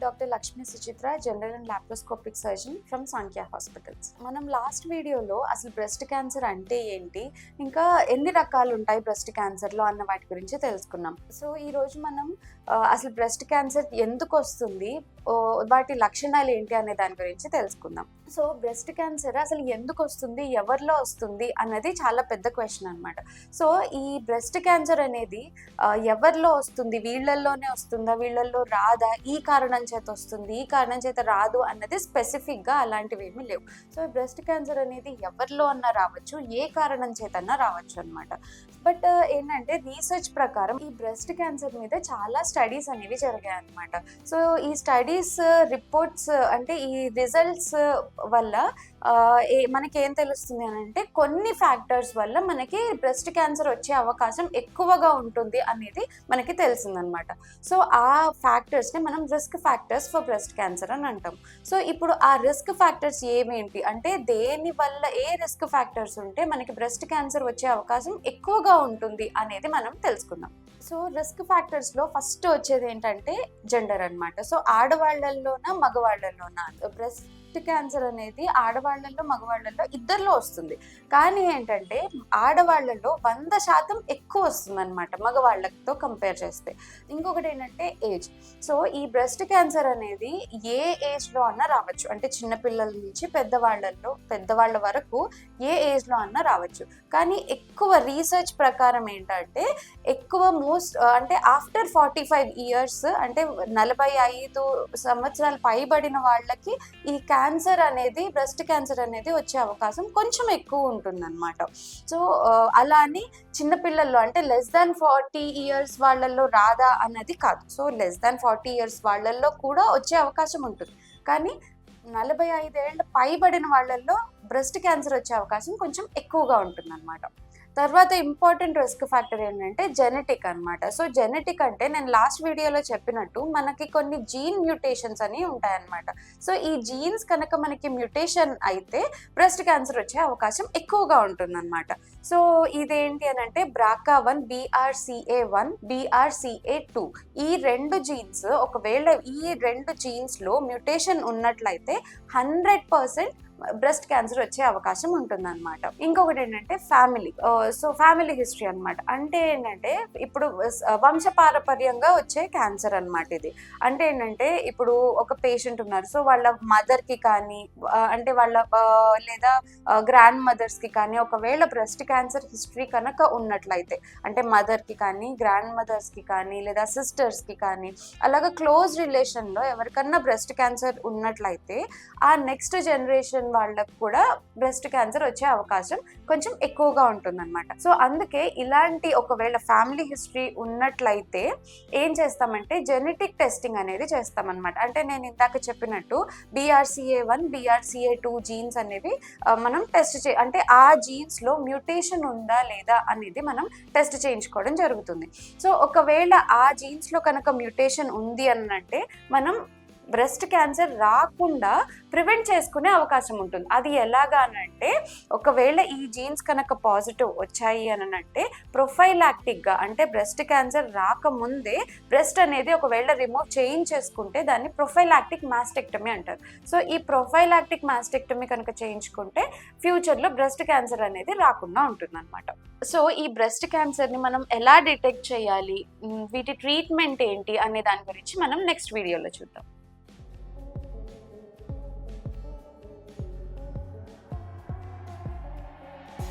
Doctor Lakshmi Suchitra, general and laparoscopic surgeon from Sankhya hospitals. మనం last వీడియోలో అసలు బ్రెస్ట్ క్యాన్సర్ అంటే ఏంటి, ఇంకా ఎన్ని రకాలు ఉంటాయి బ్రెస్ట్ క్యాన్సర్లో అన్న వాటి గురించి తెలుసుకున్నాం. సో ఈరోజు మనం అసలు బ్రెస్ట్ క్యాన్సర్ ఎందుకు వస్తుంది, వాటి లక్షణాలు ఏంటి అనే దాని గురించి తెలుసుకుందాం. సో బ్రెస్ట్ క్యాన్సర్ అసలు ఎందుకు వస్తుంది, ఎవరిలో వస్తుంది అన్నది చాలా పెద్ద క్వశ్చన్ అనమాట. సో ఈ బ్రెస్ట్ క్యాన్సర్ అనేది ఎవరిలో వస్తుంది, వీళ్ళల్లోనే వస్తుందా, వీళ్ళల్లో రాదా, ఈ కారణం చేత వస్తుంది, ఈ కారణం చేత రాదు అన్నది స్పెసిఫిక్గా అలాంటివి ఏమీ లేవు. సో బ్రెస్ట్ క్యాన్సర్ అనేది ఎవరిలో అన్నా రావచ్చు, ఏ కారణం చేతన్నా రావచ్చు అనమాట. బట్ ఏంటంటే రీసెర్చ్ ప్రకారం ఈ బ్రెస్ట్ క్యాన్సర్ మీద చాలా స్టడీస్ అనేవి జరిగాయి అనమాట. సో ఈ స్టడీస్ రిపోర్ట్స్ అంటే ఈ రిజల్ట్స్ వల్ల మనకేం తెలుస్తుంది అని అంటే కొన్ని ఫ్యాక్టర్స్ వల్ల మనకి బ్రెస్ట్ క్యాన్సర్ వచ్చే అవకాశం ఎక్కువగా ఉంటుంది అనేది మనకి తెలిసిందనమాట. సో ఆ ఫ్యాక్టర్స్ని మనం risk factors for breast cancer అని అంటాం. సో ఇప్పుడు ఆ రిస్క్ ఫ్యాక్టర్స్ ఏమేంటి అంటే దేని వల్ల ఏ రిస్క్ ఫ్యాక్టర్స్ ఉంటే మనకి బ్రెస్ట్ క్యాన్సర్ వచ్చే అవకాశం ఎక్కువగా ఉంటుంది అనేది మనం తెలుసుకుందాం. సో రిస్క్ ఫ్యాక్టర్స్లో ఫస్ట్ వచ్చేది ఏంటంటే జెండర్ అనమాట. సో ఆడవాళ్ళల్లోనా మగవాళ్ళల్లోనా బ్రెస్ట్ క్యాన్సర్ అనేది ఆడవాళ్ళల్లో మగవాళ్ళల్లో ఇద్దరిలో వస్తుంది. కానీ ఏంటంటే ఆడవాళ్ళల్లో 100% ఎక్కువ వస్తుంది అనమాట మగవాళ్ళతో కంపేర్ చేస్తే. ఇంకొకటి ఏంటంటే ఏజ్. సో ఈ బ్రెస్ట్ క్యాన్సర్ అనేది ఏ ఏజ్లో అన్నా రావచ్చు, అంటే చిన్నపిల్లల నుంచి పెద్దవాళ్ళ వరకు ఏ ఏజ్లో అన్నా రావచ్చు. కానీ ఎక్కువ రీసెర్చ్ ప్రకారం ఏంటంటే ఎక్కువ అంటే ఆఫ్టర్ 45 ఇయర్స్ అంటే 45 సంవత్సరాలు పైబడిన వాళ్ళకి ఈ క్యాన్సర్ అనేది బ్రెస్ట్ క్యాన్సర్ అనేది వచ్చే అవకాశం కొంచెం ఎక్కువ ఉంటుందన్నమాట. సో అలా అని చిన్నపిల్లల్లో అంటే లెస్ దాన్ 40 ఇయర్స్ వాళ్ళల్లో రాదా అన్నది కాదు. సో లెస్ దాన్ 40 ఇయర్స్ వాళ్ళల్లో కూడా వచ్చే అవకాశం ఉంటుంది. కానీ 45 ఏళ్ళ పైబడిన వాళ్ళల్లో బ్రెస్ట్ క్యాన్సర్ వచ్చే అవకాశం కొంచెం ఎక్కువగా ఉంటుందన్నమాట. తర్వాత ఇంపార్టెంట్ రిస్క్ ఫ్యాక్టర్ ఏంటంటే జెనెటిక్ అనమాట. సో జెనెటిక్ అంటే నేను లాస్ట్ వీడియోలో చెప్పినట్టు మనకి కొన్ని జీన్ మ్యూటేషన్స్ అని ఉంటాయన్నమాట. సో ఈ జీన్స్ కనుక మనకి మ్యూటేషన్ అయితే బ్రెస్ట్ క్యాన్సర్ వచ్చే అవకాశం ఎక్కువగా ఉంటుందన్నమాట. సో ఇదేంటి అని అంటే BRCA1, BRCA1, BRCA2 ఈ రెండు జీన్స్, ఒకవేళ ఈ రెండు జీన్స్లో మ్యూటేషన్ ఉన్నట్లయితే 100% బ్రెస్ట్ క్యాన్సర్ వచ్చే అవకాశం ఉంటుందన్నమాట. ఇంకొకటి ఏంటంటే ఫ్యామిలీ. సో ఫ్యామిలీ హిస్టరీ అనమాట. అంటే ఏంటంటే ఇప్పుడు వంశపారపర్యంగా వచ్చే క్యాన్సర్ అనమాట ఇది. అంటే ఏంటంటే ఇప్పుడు ఒక పేషెంట్ ఉన్నారు, సో వాళ్ళ మదర్కి కానీ అంటే వాళ్ళ లేదా గ్రాండ్ మదర్స్కి కానీ ఒకవేళ బ్రెస్ట్ క్యాన్సర్ హిస్టరీ కనుక ఉన్నట్లయితే, అంటే మదర్కి కానీ గ్రాండ్ మదర్స్కి కానీ లేదా సిస్టర్స్కి కానీ అలాగా క్లోజ్ రిలేషన్లో ఎవరికన్నా బ్రెస్ట్ క్యాన్సర్ ఉన్నట్లయితే ఆ నెక్స్ట్ జనరేషన్ వాళ్ళకు కూడా బ్రెస్ట్ క్యాన్సర్ వచ్చే అవకాశం కొంచెం ఎక్కువగా ఉంటుందన్నమాట. సో అందుకే ఇలాంటి ఒకవేళ ఫ్యామిలీ హిస్టరీ ఉన్నట్లయితే ఏం చేస్తామంటే జెనెటిక్ టెస్టింగ్ అనేది చేస్తామన్నమాట. అంటే నేను ఇందాక చెప్పినట్టు BRCA1, BRCA2 జీన్స్ అనేవి మనం టెస్ట్ అంటే ఆ జీన్స్లో మ్యూటేషన్ ఉందా లేదా అనేది మనం టెస్ట్ చేయించుకోవడం జరుగుతుంది. సో ఒకవేళ ఆ జీన్స్లో కనుక మ్యూటేషన్ ఉంది అనంటే మనం బ్రెస్ట్ క్యాన్సర్ రాకుండా ప్రివెంట్ చేసుకునే అవకాశం ఉంటుంది. అది ఎలాగా అనంటే ఒకవేళ ఈ జీన్స్ కనుక పాజిటివ్ వచ్చాయి అనంటే ప్రొఫైలాక్టిక్గా అంటే బ్రెస్ట్ క్యాన్సర్ రాకముందే బ్రెస్ట్ అనేది ఒకవేళ రిమూవ్ చేయించేసుకుంటే దాన్ని ప్రొఫైలాక్టిక్ మాస్టెక్టమీ అంటారు. సో ఈ ప్రొఫైలాక్టిక్ మాస్టెక్టమీ కనుక చేయించుకుంటే ఫ్యూచర్లో బ్రెస్ట్ క్యాన్సర్ అనేది రాకుండా ఉంటుందన్నమాట. సో ఈ బ్రెస్ట్ క్యాన్సర్ని మనం ఎలా డిటెక్ట్ చేయాలి, వీటి ట్రీట్మెంట్ ఏంటి అనే దాని గురించి మనం నెక్స్ట్ వీడియోలో చూద్దాం.